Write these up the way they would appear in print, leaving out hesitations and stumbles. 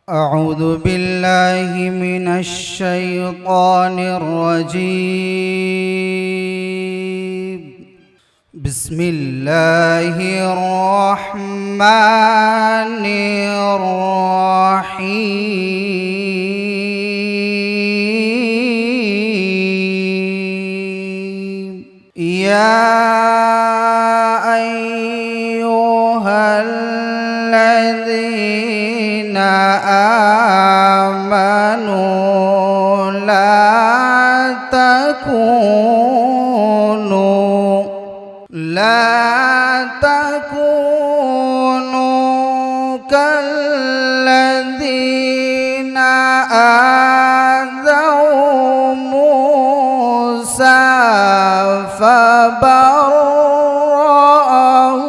أعوذ بالله من الشيطان الرجيم. بسم الله الرحمن الرحيم. يا أيها الذين آمنوا لا تكونوا كالذين آذوا موسى فبرأه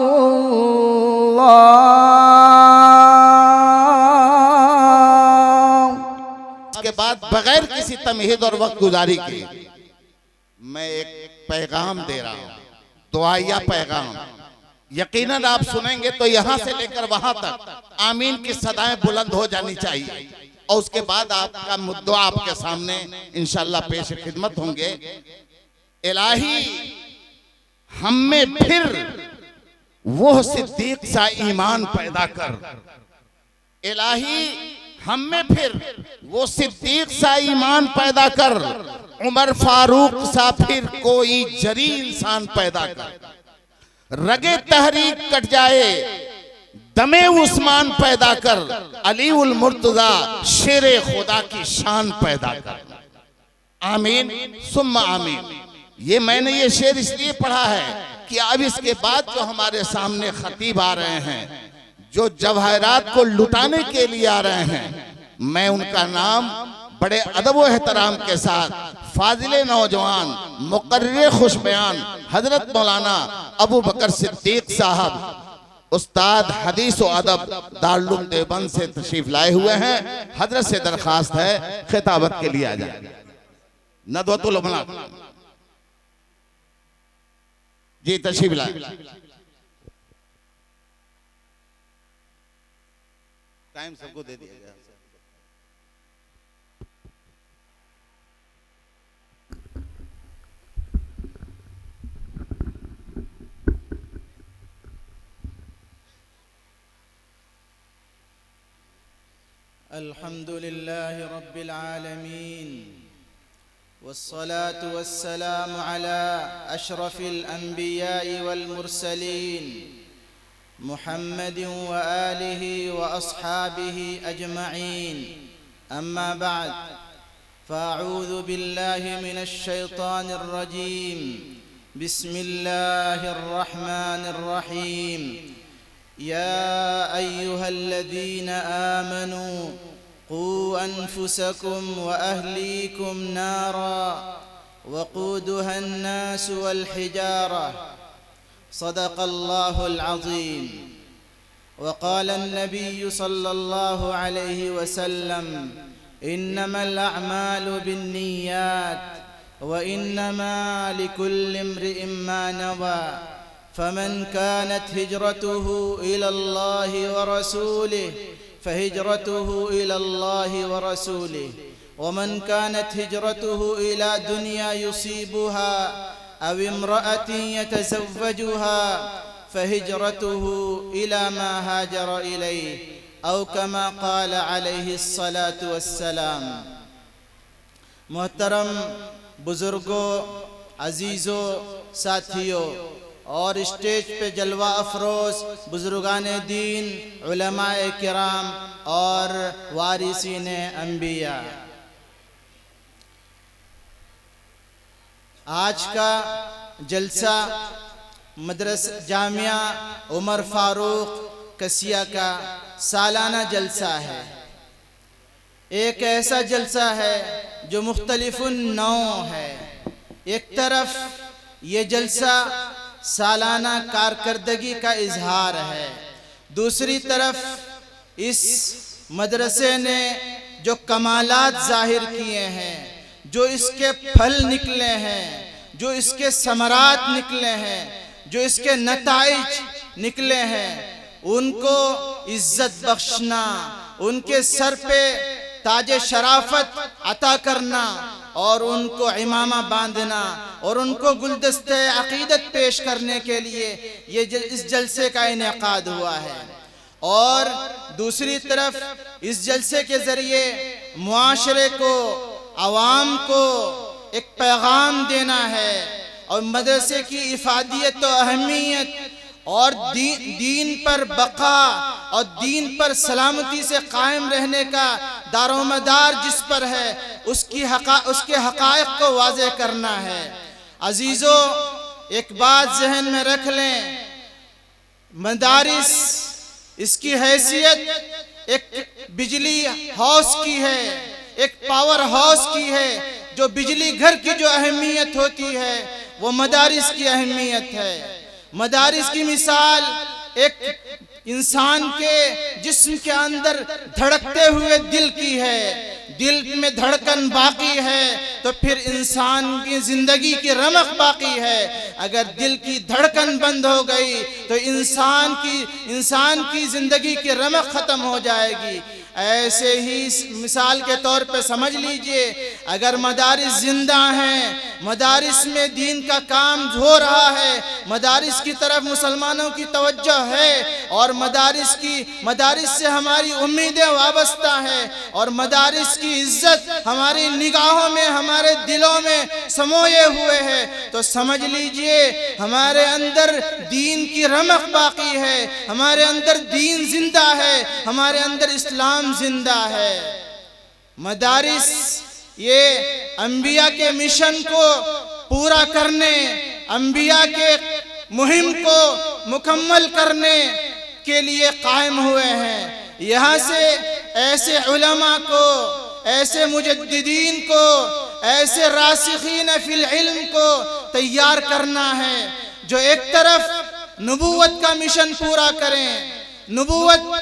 الله. اس کے بعد بغیر کسی تمہید اور وقت گزاری کے میں ایک پیغام دے رہا ہوں، دعائیہ پیغام. یقیناً آپ سنیں گے تو یہاں سے لے کر وہاں تک آمین کی صدائیں بلند ہو جانی چاہیے، اور اس کے بعد آپ کا مدعا آپ کے سامنے انشاءاللہ پیش خدمت ہوں گے. الہی ہم میں پھر وہ صدیق سا ایمان پیدا کر، الہی ہم میں پھر وہ صدیق سا ایمان پیدا کر، عمر فاروق سا پھر کوئی جری انسان پیدا کر، رگے تحریک کٹ جائے دمے عثمان پیدا کر، علی المرتضی شیر خدا کی شان پیدا کر. آمین ثم آمین. یہ میں نے یہ شعر اس لیے پڑھا ہے کہ اب اس کے بعد جو ہمارے سامنے خطیب آ رہے ہیں، جو جواہرات کو لٹانے کے لیے آ رہے ہیں، میں ان کا نام بڑے ادب و احترام کے ساتھ فاضل نوجوان مقرر خوش بیان حضرت مولانا ابو بکر صدیق صاحب استاد حدیث و ادب دارالعلوم دیوبند سے تشریف لائے ہوئے ہیں. حضرت سے درخواست ہے خطابت کے لیے آ جائیں. ندوۃ العلماء جی تشریف لائے. ٹائم سب کو دے دیا گیا. الحمد لله رب العالمين، والصلاة والسلام على أشرف الأنبياء والمرسلين محمد وآله وأصحابه أجمعين. أما بعد، فأعوذ بالله من الشيطان الرجيم. بسم الله الرحمن الرحيم. يا أيها الذين آمنوا قوا أنفسكم وأهليكم نارا وقودها الناس والحجارة. صدق الله العظيم. وقال النبي صلى الله عليه وسلم: إنما الأعمال بالنيات وإنما لكل امرئ ما نوى، فمن كانت هجرته إلى الله ورسوله فهجرته إلى الله ورسوله، ومن كانت هجرته إلى دنيا يصيبها أو امرأة يتزوجها فهجرته إلى ما هاجر إليه، أو كما قال عليه الصلاة والسلام. محترم بزرگوں، عزیزوں، ساتھیوں اور اسٹیج پہ جلوہ افروز بزرگان دین، علماء کرام اور وارثین انبیاء، آج کا جلسہ مدرسہ جامعہ عمر فاروق کسیہ کا سالانہ جلسہ ہے. ایک ایسا جلسہ ہے جو مختلف نوع ہے. ایک طرف یہ جلسہ سالانہ کارکردگی کا اظہار ہے، دوسری طرف اس مدرسے نے جو کمالات ظاہر کیے ہیں، جو اس کے پھل نکلے ہیں، جو اس کے ثمرات نکلے ہیں، جو اس کے نتائج نکلے ہیں، ان کو عزت بخشنا، ان کے سر پہ تاج شرافت عطا کرنا اور ان کو عمامہ باندھنا اور ان کو گلدستہ عقیدت پیش کرنے کے لیے اس جلسے کا انعقاد ہوا ہے۔ اور دوسری طرف اس جلسے کے ذریعے معاشرے کو، عوام کو ایک پیغام دینا ہے اور مدرسے کی افادیت و اہمیت اور دین پر بقا اور دین پر سلامتی سے قائم رہنے کا دار و مدار جس پر ہے اس کے حقائق کو واضح کرنا ہے۔ عزیزو، ایک بات ذہن میں رکھ لیں، مدارس اس کی حیثیت ایک بجلی ہاؤس کی ہے، ایک پاور ہاؤس کی ہے۔ جو بجلی گھر کی جو اہمیت ہوتی ہے وہ مدارس کی اہمیت ہے۔ مدارس کی مثال ایک انسان کے جسم کے اندر دھڑکتے ہوئے دل کی ہے۔ دل میں دھڑکن باقی ہے تو پھر انسان کی زندگی کی رمق باقی ہے۔ اگر دل کی دھڑکن بند ہو گئی تو انسان کی زندگی کی رمق ختم ہو جائے گی۔ ایسے ہی مثال کے طور پہ سمجھ لیجئے، اگر مدارس زندہ ہیں، مدارس میں دین کا کام ہو رہا ہے، مدارس کی طرف مسلمانوں کی توجہ ہے اور مدارس سے ہماری امیدیں وابستہ ہیں اور مدارس کی عزت ہماری نگاہوں میں، ہمارے دلوں میں سموئے ہوئے ہے، تو سمجھ لیجئے ہمارے اندر دین کی رمق باقی ہے، ہمارے اندر دین زندہ ہے، ہمارے اندر اسلام زندہ ہے۔ مدارس یہ انبیاء کے مشن کو پورا کرنے، انبیاء کے مہم کو مکمل کرنے کے لیے قائم ہوئے ہیں۔ یہاں سے ایسے علماء کو، ایسے مجددین کو، ایسے راسخین فی العلم کو تیار کرنا ہے جو ایک طرف نبوت کا مشن پورا کریں۔ نبوت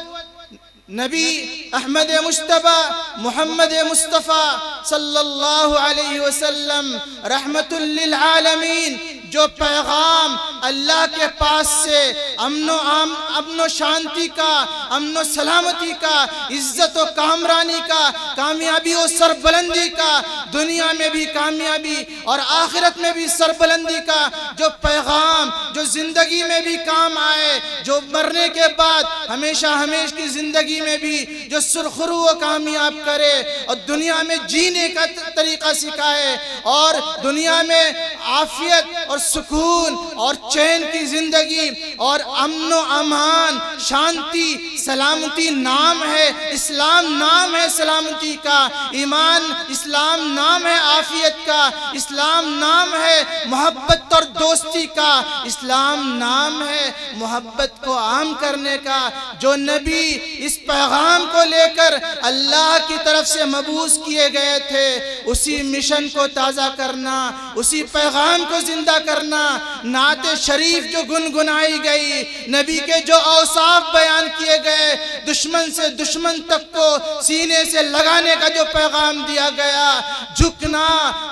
نبی احمد مجتبی محمد مصطفیٰ صلی اللہ علیہ وسلم رحمت للعالمین جو پیغام اللہ کے پاس سے امن و شانتی کا، امن و سلامتی کا، عزت و کامرانی کا، کامیابی و سربلندی کا، دنیا میں بھی کامیابی اور آخرت میں بھی سربلندی کا جو پیغام، جو زندگی میں بھی کام آئے، جو مرنے کے بعد ہمیشہ کی زندگی میں بھی جو سرخرو و کامیاب کرے اور دنیا میں جینے کا طریقہ سکھائے اور دنیا میں عافیت اور سکون اور چین کی زندگی اور امن و امان، شانتی، سلامتی نام ہے، اسلام نام ہے سلامتی کا، ایمان اسلام نام ہے عافیت کا، اسلام نام ہے محبت اور دوستی کا، اسلام نام ہے محبت کو عام کرنے کا۔ جو نبی اس پیغام کو لے کر اللہ کی طرف سے مبعوث کیے گئے تھے، اسی مشن کو تازہ کرنا، اسی پیغام کو زندہ کرنا، نعت شریف جو گنگنائی گئی، نبی کے جو اوصاف بیان کیے گئے، دشمن سے دشمن تک کو سینے سے لگانے کا جو پیغام دیا گیا، جھکنا،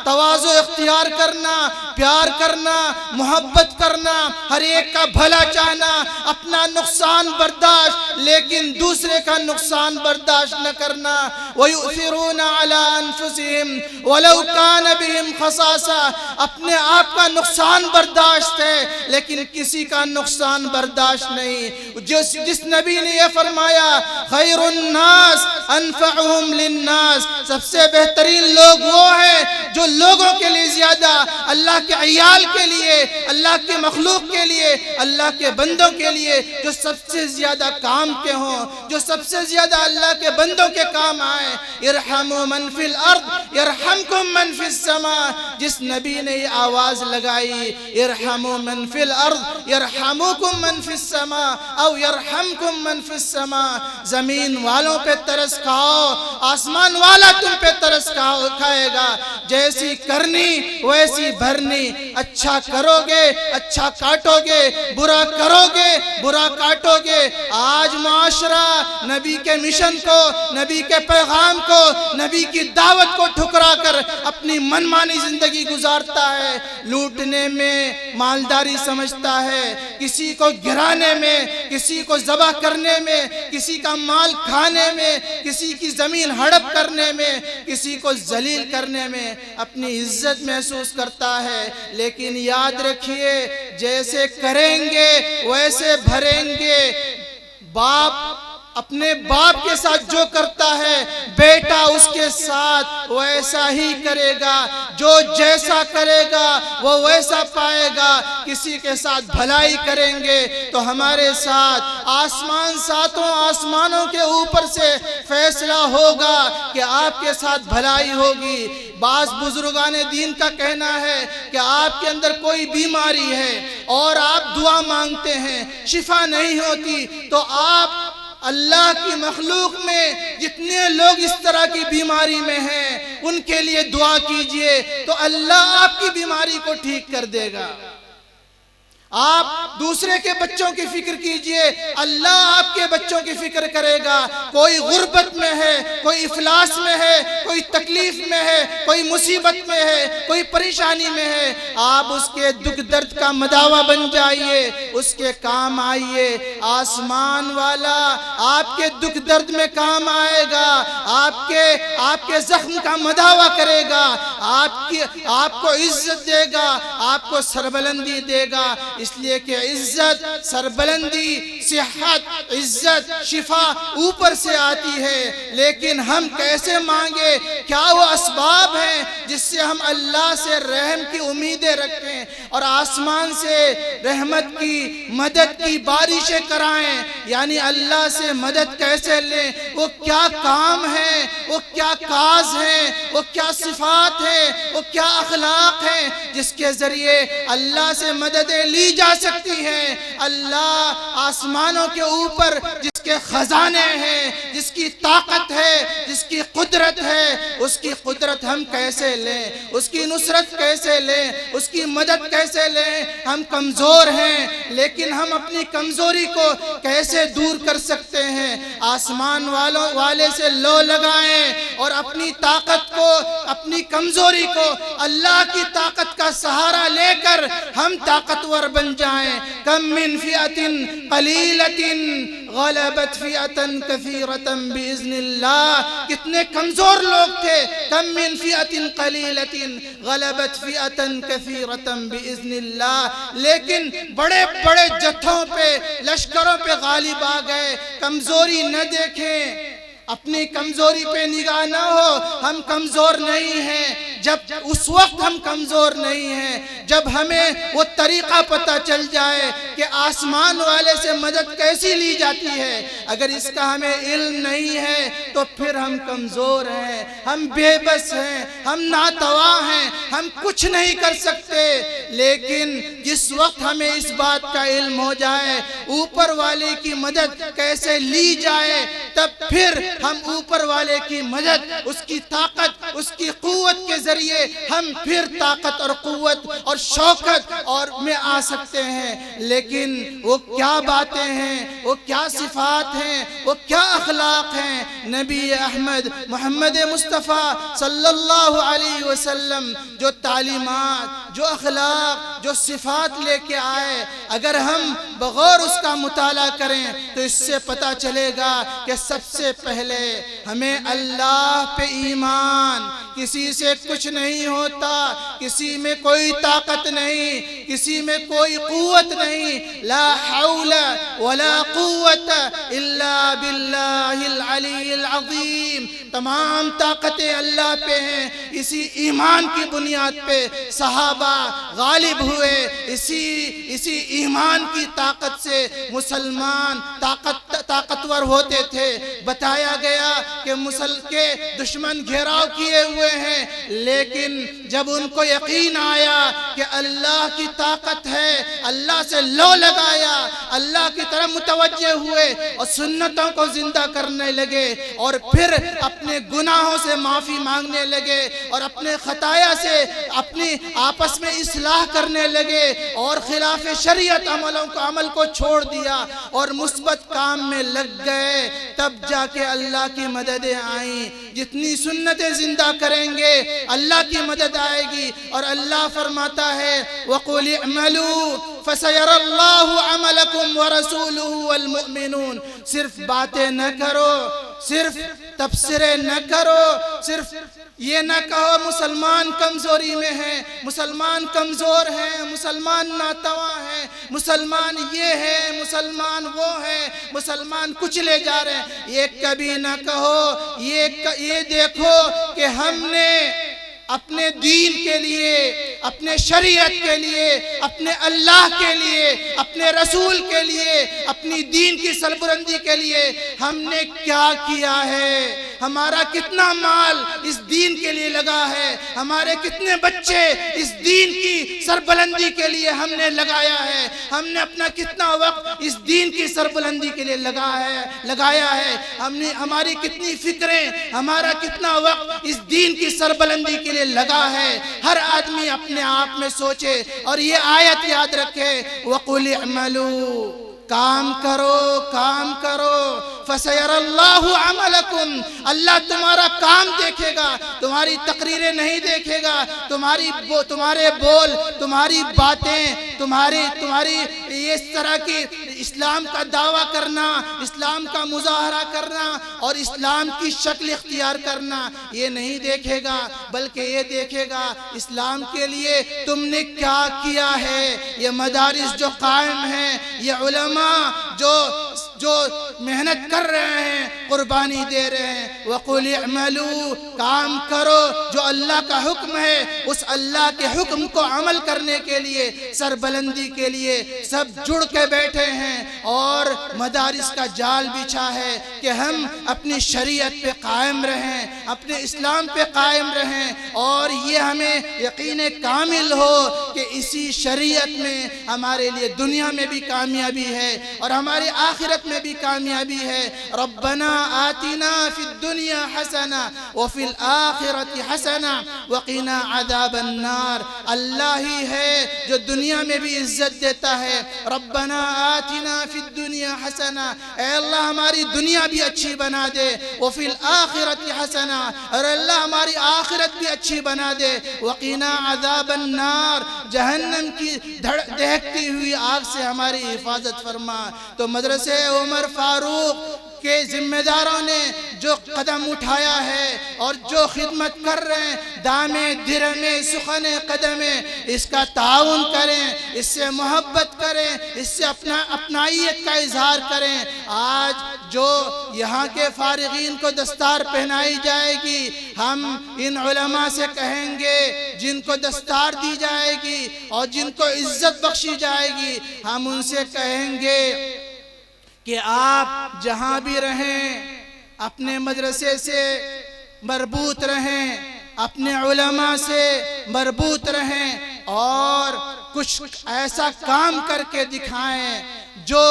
تواضع اختیار کرنا، پیار کرنا، محبت کرنا، ہر ایک کا بھلا چاہنا، اپنا نقصان برداشت لیکن دوسرے کا نقصان برداشت نہ کرنا، وَيُؤْثِرُونَ عَلَىٰ أَنفُسِهِمْ وَلَوْ كَانَ بِهِمْ خَصَاصَةٌ، اپنے آپ کا نقصان برداشت ہے لیکن کسی کا نقصان برداشت نہیں۔ جس نبی نے یہ فرمایا خیر الناس انفعهم للناس، سب سے بہترین لوگ وہ ہیں جو لوگوں کے لیے زیادہ، اللہ کے عیال کے لیے، اللہ کے مخلوق کے لیے، اللہ کے بندوں کے لیے جو سب سے زیادہ کام کے ہوں، جو سب سے زیادہ اللہ کے بندوں کے کام آئیں۔ ارحموا من فی الارض یرحمکم من فی السماء، جس نبی نے یہ آواز لگائی ارحموا من فی الارض یرحمکم من فی السماء او یرحمکم من فی السماء، زمین والوں پہ ترس کھاؤ، آسمان والا تم پہ ترس کھائے گا، جیسی کرنی ویسی بھرنی، اچھا کرو گے اچھا کاٹو گے، برا کرو گے برا کاٹو گے۔ آج معاشرہ نبی کے مشن کو، نبی کے پیغام کو، نبی کی دعوت کو ٹھکرا کر اپنی منمانی زندگی گزارتا ہے، لوٹنے میں، مالداری سمجھتا ہے، کسی کو گرانے میں، کسی کو ذبح کرنے میں، کسی کا مال کھانے میں، کسی کی زمین ہڑپ کرنے میں، کسی کو ذلیل کرنے میں اپنی عزت محسوس کرتا ہے۔ لیکن یاد رکھیے، جیسے کریں گے ویسے بھریں گے۔ باپ اپنے باپ کے ساتھ جو کرتا ہے، بیٹا اس کے ساتھ ویسا ہی کرے گا۔ جو جیسا کرے گا وہ ویسا پائے گا۔ کسی کے ساتھ بھلائی کریں گے تو ہمارے ساتھ آسمان، ساتوں آسمانوں کے اوپر سے فیصلہ ہوگا کہ آپ کے ساتھ بھلائی ہوگی۔ بعض بزرگان دین کا کہنا ہے کہ آپ کے اندر کوئی بیماری ہے اور آپ دعا مانگتے ہیں، شفا نہیں ہوتی، تو آپ اللہ کی مخلوق میں جتنے لوگ اس طرح کی بیماری میں ہیں ان کے لیے دعا کیجئے تو اللہ آپ کی بیماری کو ٹھیک کر دے گا۔ آپ دوسرے کے بچوں کی فکر کیجئے، اللہ آپ کے بچوں کی فکر کرے گا۔ کوئی غربت میں ہے، کوئی افلاس میں ہے، کوئی تکلیف میں ہے، کوئی مصیبت میں ہے، کوئی پریشانی میں ہے، آپ اس کے دکھ درد کا مداوا بن جائیے، اس کے کام آئیے۔ آسمان والا آپ کے دکھ درد میں کام آئے گا، آپ کے زخم کا مداوا کرے گا، آپ کو عزت دے گا، آپ کو سربلندی دے گا۔ اس لیے کہ عزت، سربلندی، صحت، عزت، شفا اوپر سے آتی ہے، لیکن ہم کیسے مانگے؟ کیا وہ اسباب ہیں جس سے ہم اللہ سے رحم کی امیدیں رکھیں اور آسمان سے رحمت کی، مدد کی بارشیں کرائیں؟ یعنی اللہ سے مدد کیسے لیں؟ وہ کیا کام ہیں، وہ کیا کاز ہیں، وہ کیا صفات ہیں، وہ کیا اخلاق ہیں جس کے ذریعے اللہ سے مددیں لی جا سکتی ہیں؟ اللہ آسمانوں کے اوپر جس کے خزانے ہیں، جس کی طاقت ہے، جس کی قدرت ہے، اس کی قدرت ہم کیسے لیں؟ اس کی نصرت کیسے لیں؟ اس کی مدد کیسے لیں؟ ہم کمزور ہیں، لیکن ہم اپنی کمزوری کو کیسے دور کر سکتے ہیں؟ آسمان والے سے لو لگائیں اور اپنی طاقت کو، اپنی کمزوری کو اللہ کی طاقت کا سہارا لے کر ہم طاقتور بن جائیں۔ کم من فئۃ قلیلۃ غلبت فئۃ کثیرۃ باذن اللہ۔ کتنے کمزور لوگ تھے، کم من فئۃ قلیلۃ غلبت فئۃ کثیرۃ باذن اللہ، لیکن بڑے بڑے جتھوں پہ، لشکروں پہ غالب آ گئے۔ کمزوری نہ دیکھیں، اپنی کمزوری پہ نگاہ نہ ہو، ہم کمزور نہیں ہیں۔ جب اس وقت ہم کمزور نہیں ہیں جب ہمیں وہ طریقہ پتہ چل جائے کہ آسمان والے سے مدد کیسی لی جاتی ہے۔ اگر اس کا ہمیں علم نہیں ہے تو پھر ہم کمزور ہیں، ہم بے بس ہیں، ہم ناتوا ہیں، ہم کچھ نہیں کر سکتے۔ لیکن جس وقت ہمیں اس بات کا علم ہو جائے اوپر والے کی مدد کیسے لی جائے، تب پھر ہم اوپر والے کی مدد، اس کی طاقت، اس کی قوت کے ذریعے ہم پھر طاقت اور قوت اور شوکت اور میں آ سکتے ہیں۔ لیکن وہ کیا باتیں ہیں، وہ کیا صفات ہیں، وہ کیا اخلاق ہیں؟ نبی احمد محمد مصطفیٰ صلی اللہ علیہ وسلم جو تعلیمات، جو اخلاق، جو صفات لے کے آئے، اگر ہم بغور اس کا مطالعہ کریں تو اس سے پتہ چلے گا کہ سب سے پہلے ہمیں اللہ پہ ایمان، کسی سے کچھ نہیں ہوتا، کسی میں کوئی طاقت نہیں، کسی میں کوئی قوت نہیں، لا حول ولا قوت الا باللہ العلی العظیم۔ تمام طاقتیں اللہ پہ ہیں۔ اسی ایمان کی بنیاد پہ صحابہ غالب ہوئے، اسی ایمان کی طاقت سے مسلمان طاقتور ہوتے تھے۔ بتایا گیا کہ کے دشمن گھیراؤ کیے ہوئے ہیں، لیکن جب ان کو یقین آیا کہ اللہ کی طاقت ہے، اللہ سے لو لگایا، اللہ کی طرف متوجہ ہوئے اور سنتوں کو زندہ کرنے لگے اور پھر اپنے گناہوں سے معافی مانگنے لگے اور اپنے خطایا سے اپنی آپس میں اصلاح کرنے لگے اور خلاف شریعت عمل کو چھوڑ دیا اور مثبت کام میں لگ گئے، تب جا کے اللہ کی مدد مددیں آئیں، جتنی سنتیں زندہ کریں گے اللہ کی مدد آئے گی۔ اور اللہ فرماتا ہے وَقُلِ اعْمَلُوا فَسَيَرَى اللَّهُ عَمَلَكُمْ وَرَسُولُهُ وَالْمُؤْمِنُونَ۔ صرف باتیں نہ کرو، صرف تبصرے نہ کرو، صرف یہ نہ کہو مسلمان کمزوری میں ہیں، مسلمان کمزور ہیں، مسلمان ناتواں ہیں، مسلمان یہ ہے، مسلمان وہ ہے، مسلمان کچلے جا رہے ہیں، یہ کبھی نہ کہو۔ یہ دیکھو کہ ہم نے اپنے دین کے لیے، اپنے شریعت کے لیے، اپنے اللہ کے لیے، اپنے رسول کے لیے، اپنی دین کی سربلندی کے لیے ہم نے کیا کیا ہے؟ ہمارا کتنا مال اس دین کے لیے لگا ہے؟ ہمارے کتنے بچے اس دین کی سربلندی کے لیے ہم نے لگایا ہے؟ ہم نے اپنا کتنا وقت اس دین کی سربلندی کے لیے لگایا ہے؟ ہماری کتنی فکریں، ہمارا کتنا وقت اس دین کی سربلندی کے لیے لگا ہے؟ ہر آدمی اپنے آپ میں سوچے اور یہ آیت یاد رکھے وَقُلِ اعْمَلُوا، کام کرو، کام کرو، فَسَيَرَى اللَّهُ عَمَلَكُمْ، اللہ تمہارا کام دیکھے گا، تمہاری تقریریں نہیں دیکھے گا، تمہارے بول، تمہاری باتیں، تمہاری اس طرح کی اسلام کا دعویٰ کرنا، اسلام کا مظاہرہ کرنا اور اسلام کی شکل اختیار کرنا یہ نہیں دیکھے گا، بلکہ یہ دیکھے گا اسلام کے لیے تم نے کیا کیا ہے۔ یہ مدارس جو قائم ہیں، یہ علماء جو محنت کر رہے ہیں، قربانی دے رہے ہیں، وَقُلِ اعْمَلُوا، کام کرو، جو اللہ کا حکم ہے اس اللہ کے حکم کو عمل کرنے کے لیے، سربلندی کے لیے سب جڑ کے بیٹھے ہیں اور مدارس کا جال بچھا ہے کہ ہم اپنی شریعت پہ قائم رہیں، اپنے اسلام پہ قائم رہیں، اور یہ ہمیں یقین کامل ہو کہ اسی شریعت میں ہمارے لیے دنیا میں بھی کامیابی ہے اور ہماری آخرت میں بھی کامیابی ہے۔ ربنا آتنا فی الدنیا حسنہ وفی الآخرت حسنہ وقنا عذاب النار، اللہ ہی ہے جو دنیا میں بھی عزت دیتا ہے۔ ربنا آتنا فی الدنیا حسنہ، اے اللہ ہماری دنیا بھی اچھی بنا دے، وفی الآخرت حسنہ، اور اللہ ہماری آخرت بھی اچھی بنا دے، وقنا عذاب النار، جہنم کی دہکتی ہوئی آگ سے ہماری حفاظت فرما۔ تو مدرسے عمر فاروق کے ذمہ داروں نے جو قدم اٹھایا ہے اور جو خدمت کر رہے ہیں، دامے درمے سخن قدمے، اس کا تعاون کریں، اس سے محبت کریں، اس سے اپنائیت کا اظہار کریں۔ آج جو یہاں کے فارغین کو دستار پہنائی جائے گی، ہم ان علماء سے کہیں گے جن کو دستار دی جائے گی اور جن کو عزت بخشی جائے گی، ہم ان سے کہیں گے کہ آپ جہاں بھی رہیں اپنے مدرسے سے مربوط رہیں، اپنے علماء سے مربوط رہیں اور کچھ ایسا کام کر کے دکھائیں جو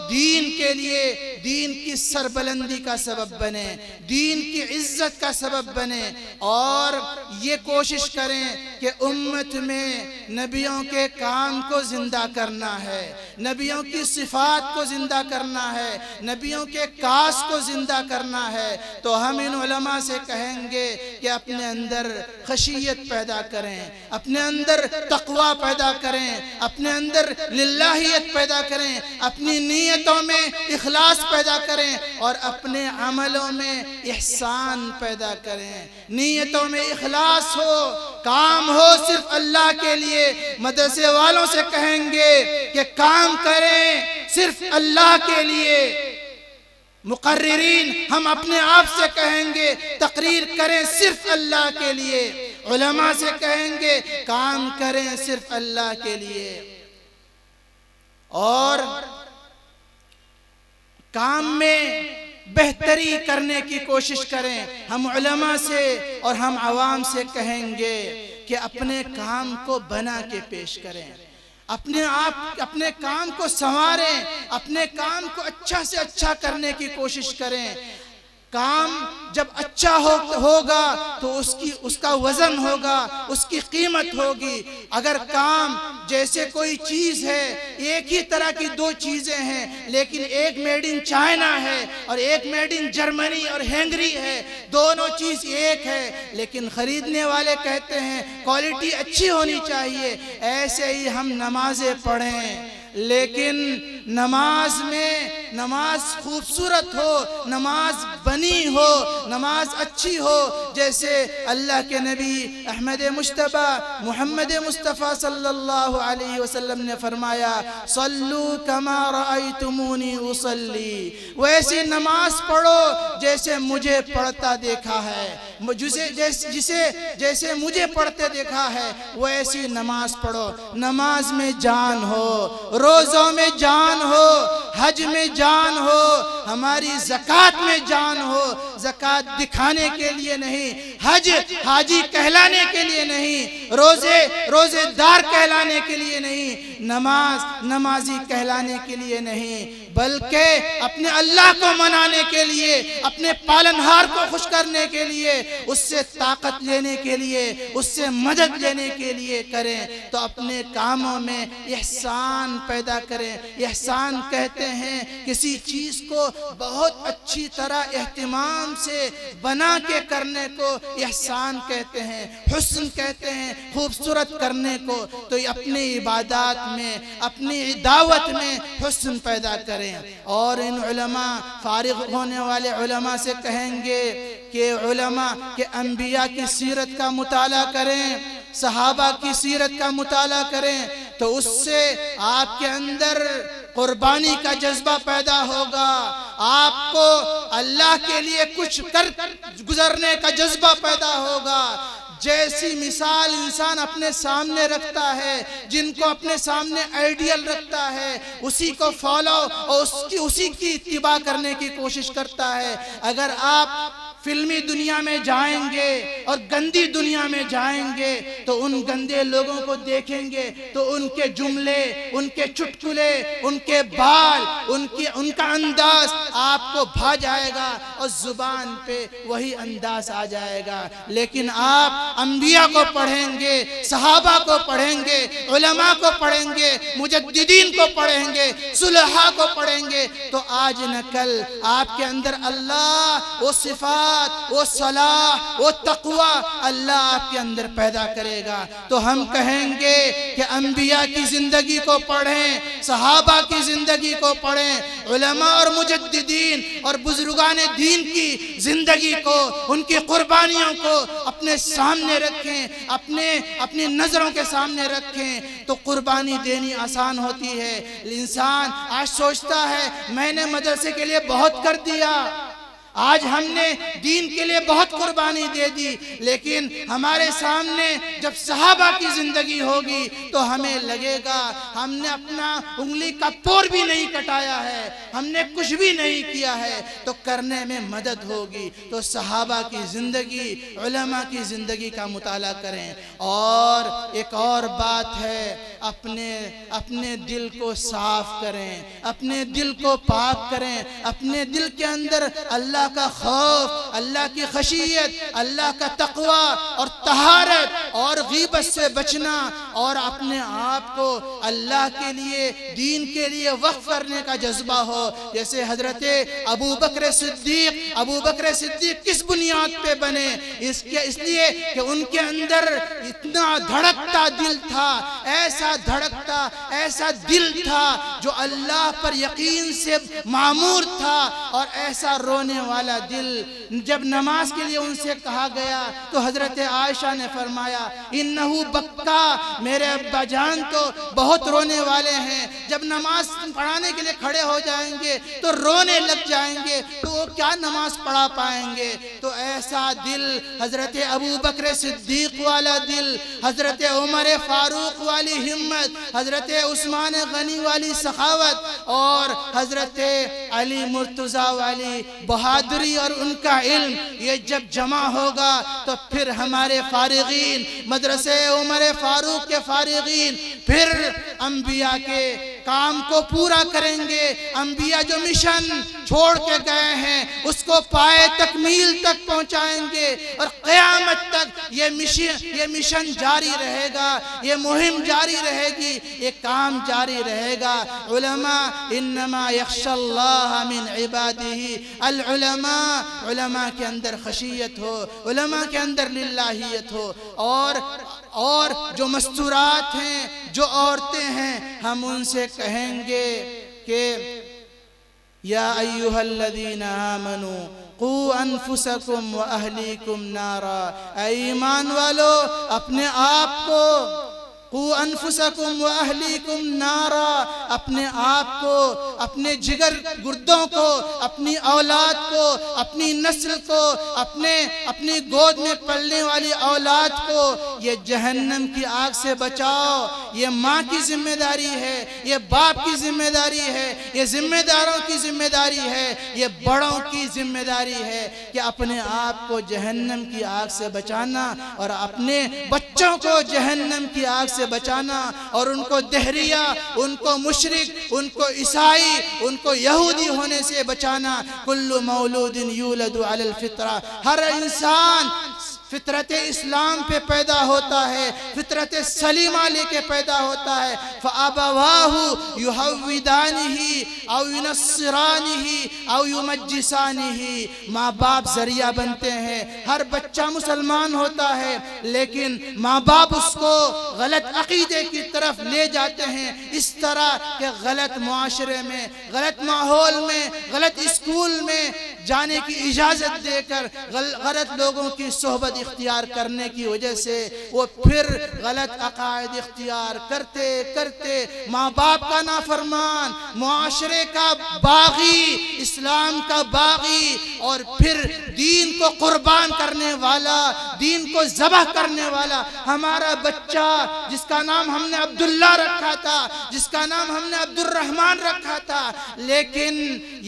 دین کے لیے، دین کی سربلندی کا سبب بنے، دین کی عزت کا سبب بنے، اور یہ کوشش کریں کہ امت میں نبیوں کے کام کو زندہ کرنا ہے، نبیوں کی صفات کو زندہ کرنا ہے، نبیوں کے کاس کو زندہ کرنا ہے۔ تو ہم ان علماء سے کہیں گے کہ اپنے اندر خشیت پیدا کریں، اپنے اندر تقوی پیدا کریں، اپنے اندر للہیت پیدا کریں، اپنی نیتوں میں اخلاص پیدا کریں اور اپنے عملوں میں احسان پیدا کریں۔ نیتوں میں اخلاص ہو، کام ہو صرف اللہ کے لیے۔ مدرسے والوں سے کہیں گے کہ کام کریں صرف اللہ کے لیے۔ مقررین ہم اپنے آپ سے کہیں گے تقریر کریں صرف اللہ کے لیے۔ علماء سے کہیں گے کام کریں صرف اللہ کے لیے، اور کام میں بہتری کرنے کی کوشش کریں۔ ہم علماء سے اور ہم عوام سے کہیں گے کہ اپنے کام کو بنا کے پیش کریں، اپنے کام کو سنواریں، اپنے کام کو اچھا سے اچھا کرنے کی کوشش کریں۔ کام جب اچھا ہوگا تو اس کا وزن ہوگا، اس کی قیمت ہوگی۔ اگر کام جیسے کوئی چیز ہے، ایک ہی طرح کی دو چیزیں ہیں لیکن ایک میڈ ان چائنا ہے اور ایک میڈ ان جرمنی اور ہنگری ہے، دونوں چیز ایک ہے لیکن خریدنے والے کہتے ہیں کوالٹی اچھی ہونی چاہیے۔ ایسے ہی ہم نمازیں پڑھیں لیکن نماز خوبصورت ہو، نماز بنی ہو، نماز اچھی ہو، جیسے اللہ کے نبی احمد مجتبی محمد مصطفیٰ صلی اللہ علیہ وسلم نے فرمایا صلو کما رأیتمونی اصلی، ویسی نماز پڑھو جیسے مجھے پڑھتا دیکھا ہے، جیسے مجھے پڑھتے دیکھا ہے ویسی نماز پڑھو۔ نماز میں جان ہو، روزوں میں جان ہو، حج میں جان ہو، ہماری زکوٰۃ میں جان ہو، زکوٰۃ دکھانے کے لیے نہیں، حج حاجی کہلانے کے لیے نہیں، روزے دار کہلانے کے لیے نہیں، نمازی کہلانے کے لیے نہیں، بلکہ اپنے اللہ کو منانے کے لیے، اپنے پالنہار کو خوش کرنے کے لیے، اس سے طاقت لینے کے لیے، اس سے مدد لینے کے لیے کریں۔ تو اپنے کاموں میں احسان پیدا کریں۔ احسان کہتے ہیں کسی چیز کو بہت اچھی طرح اہتمام سے بنا کے کرنے کو احسان کہتے ہیں، حسن کہتے ہیں خوبصورت کرنے کو۔ تو اپنی عبادات میں، اپنی دعوت میں حسن پیدا کریں۔ اور ان علماء، فارغ ہونے والے علماء سے کہیں گے کہ علماء کہ انبیاء کی سیرت کا مطالعہ کریں، صحابہ کی سیرت کا مطالعہ کریں، تو اس سے آپ کے اندر قربانی کا جذبہ پیدا ہوگا، آپ کو اللہ کے لیے کچھ کر گزرنے کا جذبہ پیدا ہوگا۔ جیسی مثال انسان اپنے سامنے رکھتا ہے، جن کو اپنے سامنے آئیڈیل رکھتا ہے، اسی کو فالو اور اسی کی اتباع کرنے کی کوشش کرتا ہے۔ اگر آپ فلمی دنیا میں جائیں گے اور گندی دنیا میں جائیں گے تو ان گندے لوگوں کو دیکھیں گے تو ان کے جملے، ان کے چٹکلے، ان کے بال، ان کا انداز آپ کو بھا جائے گا اور زبان پہ وہی انداز آ جائے گا۔ لیکن آپ انبیاء کو پڑھیں گے، صحابہ کو پڑھیں گے، علماء کو پڑھیں گے، مجددین کو پڑھیں گے، صلحاء کو پڑھیں گے، تو آج نہ کل آپ کے اندر اللہ وہ صفات، وہ صلاح، وہ تقوی اللہ آپ کے اندر پیدا کرے گا۔ تو ہم کہیں گے کہ انبیاء کی زندگی کو پڑھیں، صحابہ کی زندگی کو پڑھیں، علماء اور مجددین اور بزرگان دین کی زندگی کو، ان کی قربانیوں کو اپنے سامنے رکھیں، اپنی نظروں کے سامنے رکھیں، تو قربانی دینی آسان ہوتی ہے۔ انسان آج سوچتا ہے میں نے مدرسے کے لیے بہت کر دیا، آج ہم نے دین کے لیے بہت قربانی دے دی، لیکن ہمارے سامنے جب صحابہ کی زندگی ہوگی تو ہمیں لگے گا ہم نے اپنا انگلی کا پور بھی نہیں کٹایا ہے، ہم نے کچھ بھی نہیں کیا ہے، تو کرنے میں مدد ہوگی۔ تو صحابہ کی زندگی، علماء کی زندگی کا مطالعہ کریں۔ اور ایک اور بات ہے، اپنے دل کو صاف کریں، اپنے دل کو پاک کریں، اپنے دل کے اندر اللہ کا خوف، اللہ کی خشیت، اللہ کا تقوی اور طہارت اور غیبت سے بچنا، اور اپنے آپ کو اللہ کے لیے، دین کے لیے وقف کرنے کا جذبہ ہو۔ جیسے حضرت ابو بکر صدیق کس بنیاد پہ بنے؟ اس لیے کہ ان کے اندر اتنا دھڑکتا دل تھا، ایسا دھڑکتا، ایسا دل تھا جو اللہ پر یقین سے معمور تھا، اور ایسا رونے والا دل۔ جب نماز کے لیے ان سے کہا گیا تو حضرت عائشہ نے فرمایا انہو بکا، میرے ابا جان تو بہت رونے والے ہیں، جب نماز پڑھانے کے لیے کھڑے ہو جائیں گے تو رونے لگ جائیں گے، تو وہ کیا نماز پڑھا پائیں گے؟ تو ایسا دل، حضرت ابو بکر صدیق والا دل، حضرت عمر فاروق والی ہمت، حضرت عثمان غنی والی سخاوت، اور حضرت علی مرتضی والی بہادری اور ان کا علم، یہ جب جمع ہوگا تو پھر ہمارے فارغین، مدرسے عمر فاروق کے فارغین، پھر انبیاء کے کام کو پورا کریں گے، انبیاء جو مشن چھوڑ کے گئے ہیں اس کو پائے تکمیل تک پہنچائیں گے، اور قیامت تک یہ مشن جاری رہے گا، یہ مہم جاری رہے گی، یہ کام جاری رہے گا۔ علماء انما یخشى اللہ من عبادہ العلماء، علماء کے اندر خشیت ہو، علماء کے اندر للہیت ہو، اور جو مستورات ہیں، جو عورتیں ہیں، ہم ان سے کہیں گے کہ یا ایہا الذین آمنوا قو انفسکم و اہلیکم نارا، اے ایمان والو اپنے آپ کو، قو انفسکم و اہلیکم نارا، اپنے آپ کو، اپنے جگر گردوں کو، اپنی اولاد کو، اپنی نسل کو، اپنی گود میں پلنے والی اولاد کو یہ جہنم کی آگ سے بچاؤ۔ یہ ماں کی ذمہ داری ہے، یہ باپ کی ذمہ داری ہے، یہ ذمہ داروں کی ذمہ داری ہے، یہ بڑوں کی ذمہ داری ہے کہ اپنے آپ کو جہنم کی آگ سے بچانا اور اپنے بچوں کو جہنم کی آگ سے بچانا، اور ان کو دہریہ، ان کو مشرک، ان کو عیسائی، ان کو یہودی ہونے سے بچانا۔ کل مولود یولد علی الفطرہ، ہر انسان فطرت اسلام پہ پیدا ہوتا ہے، فطرت سلیمہ لے کے پیدا ہوتا ہے۔ فَأَبَوَاهُ يُحَوِّدَانِهِ أَوْ يُنَصِّرَانِهِ أَوْ يُمَجِّسَانِهِ، ماں باپ ذریعہ بنتے ہیں۔ ہر بچہ مسلمان ہوتا ہے لیکن ماں باپ اس کو غلط عقیدے کی طرف لے جاتے ہیں، اس طرح کہ غلط معاشرے میں، غلط ماحول میں، غلط اسکول میں جانے کی اجازت دے کر غلط لوگوں کی صحبت اختیار کرنے کی وجہ سے وہ پھر غلط عقائد اختیار کرتے کرتے ماں باپ کا نافرمان، معاشرے کا باغی، اسلام کا باغی، اور پھر دین کو قربان کرنے والا، دین کو ذبح کرنے والا ہمارا بچہ جس کا نام ہم نے عبداللہ رکھا تھا، جس کا نام ہم نے عبد الرحمن رکھا تھا، لیکن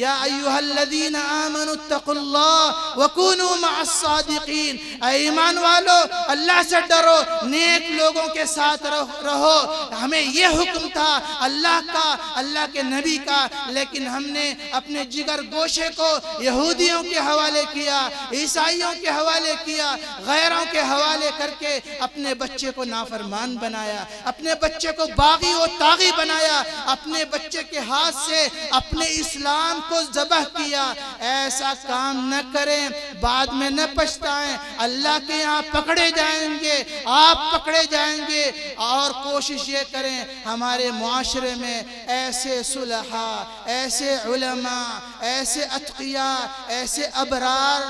یا ایہا الذین آمنوا اتقوا اللہ وکونوا مع الصادقین، اے ایمان والو اللہ سے ڈرو، نیک لوگوں کے ساتھ رہو۔ ہمیں یہ حکم تھا اللہ کا، اللہ کے نبی کا، لیکن ہم نے اپنے جگر گوشے کو یہودیوں کے حوالے کیا، عیسائیوں کے حوالے کیا، غیروں کے حوالے کر کے اپنے بچے کو نافرمان بنایا، اپنے بچے کو باغی و طاغی بنایا، اپنے بچے کے ہاتھ سے اپنے اسلام کو ذبح کیا۔ ایسا کام نہ کریں، بعد میں نہ پچھتائیں، اللہ کے یہاں پکڑے جائیں گے، آپ پکڑے جائیں گے۔ اور کوشش یہ کریں ہمارے معاشرے میں ایسے صلحاء، ایسے علماء، ایسے اتقیاء، ایسے ابرار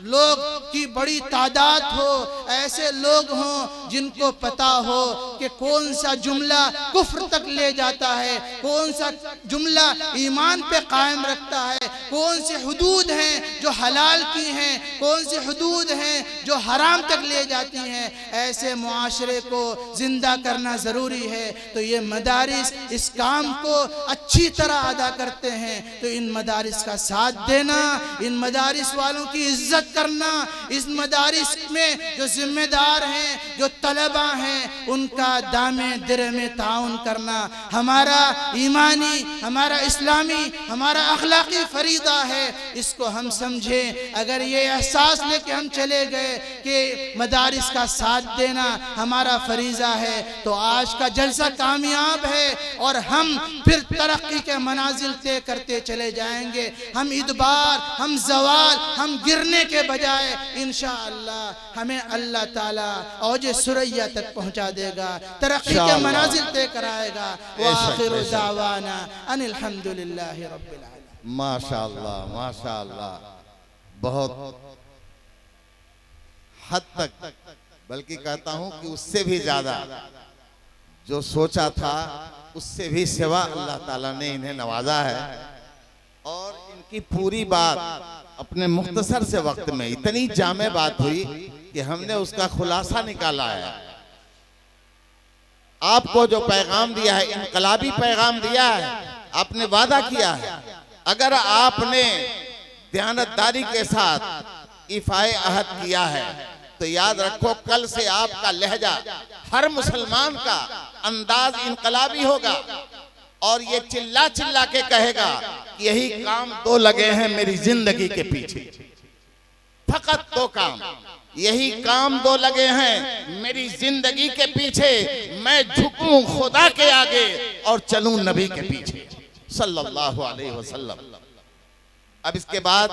لوگ کی بڑی تعداد ہو، ایسے لوگ ہوں جن کو پتا ہو کہ کون سا جملہ کفر تک لے جاتا ہے، کون سا جملہ ایمان پہ قائم رکھتا ہے، کون سی حدود ہیں جو حلال کی ہیں، کون سی حدود ہیں جو حرام تک لے جاتی ہیں۔ ایسے معاشرے کو زندہ کرنا ضروری ہے، تو یہ مدارس اس کام کو اچھی طرح ادا کرتے ہیں، تو ان مدارس کا ساتھ دینا، ان مدارس والوں کی عزت کرنا، اس مدارس میں جو ذمہ دار ہیں، جو طلبہ ہیں، ان کا دامے درے میں تعاون کرنا ہمارا ایمانی، ہمارا اسلامی، ہمارا اخلاقی فریضہ ہے۔ اس کو ہم سمجھیں۔ اگر یہ احساس لے کے ہم چلے گئے کہ مدارس کا ساتھ دینا ہمارا فریضہ ہے، تو آج کا جلسہ کامیاب ہے، اور ہم پھر ترقی کے منازل طے کرتے چلے جائیں گے۔ ہم ادبار، ہم زوال، ہم گرنے کے بجائے انشاءاللہ ہمیں اللہ تعالیٰ اوج سریا تک پہنچا دے گا، ترقی کے منازل طے کرائے گا۔ وآخر دعوانا ان الحمدللہ رب العالمین۔ ماشاءاللہ ماشاءاللہ، بہت حد تک، بلکہ کہتا ہوں کہ اس سے بھی زیادہ جو سوچا تھا اس سے بھی سوا اللہ تعالیٰ نے انہیں نوازا ہے، اور ان کی پوری بات اپنے مختصر سے وقت میں اتنی جامع بات ہوئی کہ ہم نے اس کا خلاصہ نکالا ہے۔ آپ کو جو پیغام دیا ہے، انقلابی پیغام دیا ہے، آپ نے وعدہ کیا ہے، اگر آپ نے دیانتداری کے ساتھ ایفائے عہد کیا ہے تو یاد رکھو کل سے آپ کا لہجہ، ہر مسلمان کا انداز انقلابی ہوگا۔ اور یہ چلا چلا کے کہے گا یہی کام دو لگے ہیں میری زندگی کے پیچھے، فقط دو کام، یہی کام دو لگے ہیں میری زندگی کے پیچھے، میں جھکوں خدا کے آگے اور چلوں نبی کے پیچھے صلی اللہ علیہ وسلم۔ اب اس کے بعد